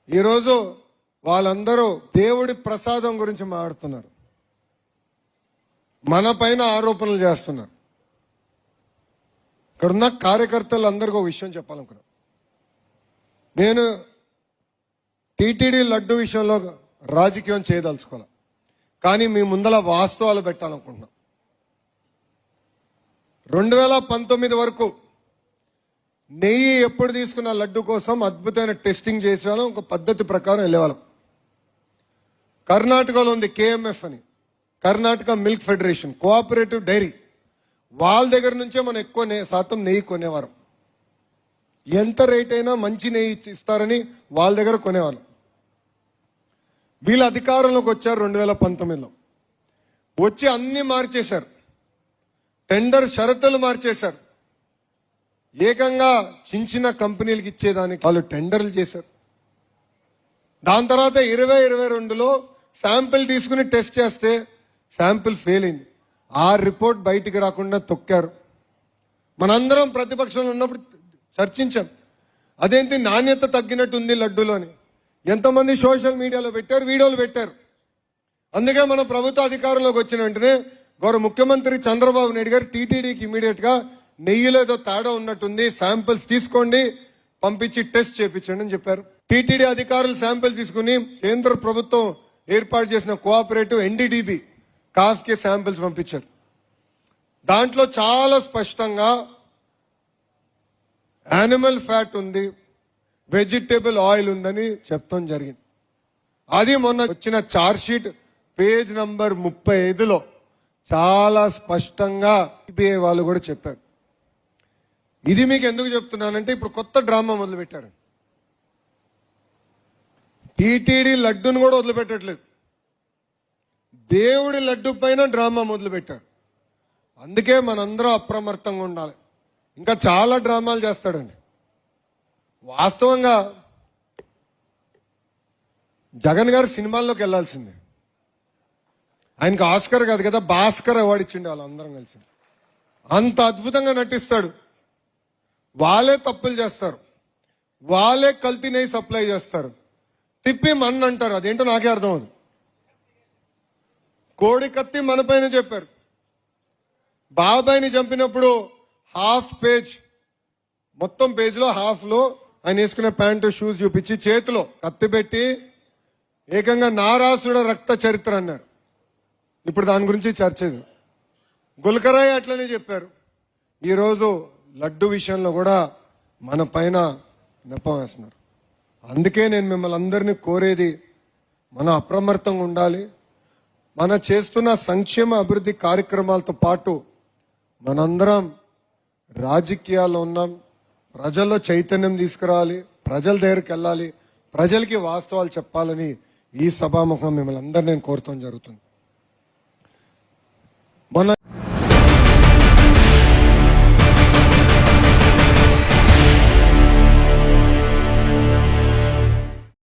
ఈరోజు వాళ్ళందరూ దేవుడి ప్రసాదం గురించి మాట్లాడుతున్నారు, మన పైన ఆరోపణలు చేస్తున్నారు. ఇక్కడున్న కార్యకర్తలు అందరికీ ఒక విషయం చెప్పాలనుకున్నా. నేను టీటీడీ లడ్డు విషయంలో రాజకీయం చేయదలుచుకోవాలి, కానీ మీ ముందల వాస్తవాలు పెట్టాలనుకుంటున్నా. 2019 వరకు నెయ్యి ఎప్పుడు తీసుకున్న లడ్డు కోసం అద్భుతమైన టెస్టింగ్ చేసేవాళ్ళం, ఒక పద్ధతి ప్రకారం వెళ్ళేవాళ్ళం. కర్ణాటకలో ఉంది KMF అని, Karnataka milk federation cooperative dairy. వాళ్ళ దగ్గర నుంచే మనం ఎక్కువ శాతం నెయ్యి కొనేవారు. ఎంత రేట్ అయినా మంచి నెయ్యి ఇస్తారని వాళ్ళ దగ్గర కొనేవాళ్ళం. వీళ్ళ అధికారంలోకి వచ్చారు 2019లో. వచ్చి అన్ని మార్చేశారు, టెండర్ షరతులు మార్చేశారు. ఏకంగా చిన్న కంపెనీలకు ఇచ్చేదానికి వాళ్ళు టెండర్లు చేశారు. దాని తర్వాత 2022లో శాంపిల్ తీసుకుని టెస్ట్ చేస్తే శాంపిల్ ఫెయిల్ అయింది. ఆ రిపోర్ట్ బయటికి రాకుండా తొక్కారు. మనందరం ప్రతిపక్షంలో ఉన్నప్పుడు చర్చించాం, అదేంటి నాణ్యత తగ్గినట్టుంది లడ్డూలోని. ఎంతమంది సోషల్ మీడియాలో పెట్టారు, వీడియోలు పెట్టారు. అందుకే మన ప్రభుత్వ అధికారంలోకి వచ్చిన వెంటనే గౌరవ ముఖ్యమంత్రి చంద్రబాబు నాయుడు గారు టీటీడీకి ఇమీడియట్ గా నెయ్యిలో ఏదో తేడా ఉన్నట్టుంది, శాంపిల్స్ తీసుకోండి, పంపించి టెస్ట్ చేయించండి అని చెప్పారు. టీటీడీ అధికారులు శాంపిల్స్ తీసుకుని కేంద్ర ప్రభుత్వం ఏర్పాటు చేసిన కోఆపరేటివ్ NDDB కాఫ్కి శాంపిల్స్ పంపించారు. దాంట్లో చాలా స్పష్టంగా యానిమల్ ఫ్యాట్ ఉంది, వెజిటేబుల్ ఆయిల్ ఉందని చెప్తాం జరిగింది. అది మొన్న వచ్చిన చార్జ్ షీట్ పేజ్ నంబర్ 35లో చాలా స్పష్టంగా CBI వాళ్ళు కూడా చెప్పారు. ఇది మీకు ఎందుకు చెప్తున్నానంటే, ఇప్పుడు కొత్త డ్రామా మొదలు పెట్టారు. టీటీడీ లడ్డును కూడా వదిలిపెట్టట్లేదు, దేవుడి లడ్డు పైన డ్రామా మొదలు పెట్టారు. అందుకే మనందరం అప్రమత్తంగా ఉండాలి. ఇంకా చాలా డ్రామాలు చేస్తాడండి. వాస్తవంగా జగన్ గారు సినిమాల్లోకి వెళ్లాల్సిందే. ఆయనకు ఆస్కర్ కాదు కదా, భాస్కర్ అవార్డు ఇచ్చిండే వాళ్ళందరం కలిసి. అంత అద్భుతంగా నటిస్తాడు. వాళ్ళే తప్పులు చేస్తారు, వాళ్ళే కల్తీ నెయ్యి సప్లై చేస్తారు, తిప్పి మన అంటారు. అదేంటో నాకే అర్థం అవుతుంది. కోడి కత్తి మన పైన చెప్పారు. బాబాయిని చంపినప్పుడు హాఫ్ పేజ్, మొత్తం పేజ్ లో హాఫ్ లో ఆయన వేసుకునే ప్యాంటు షూస్ చూపించి చేతిలో కత్తి పెట్టి ఏకంగా నారాసుడ రక్త చరిత్ర అన్నారు. ఇప్పుడు దాని గురించి చర్చ. గుల్కరాయ్ అట్లనే చెప్పారు. ఈరోజు లడ్డు విషయంలో కూడా మన పైన నెపం వేస్తున్నారు. అందుకే నేను మిమ్మల్ని అందరినీ కోరేది, మనం అప్రమత్తంగా ఉండాలి. మన చేస్తున్న సంక్షేమ అభివృద్ధి కార్యక్రమాలతో పాటు మనందరం రాజకీయాల్లో ఉన్నాం. ప్రజల్లో చైతన్యం తీసుకురావాలి, ప్రజల దగ్గరికి వెళ్ళాలి, ప్రజలకి వాస్తవాలు చెప్పాలని ఈ సభాముఖం మిమ్మల్ని అందరూ నేను కోరటం జరుగుతుంది. మొన్న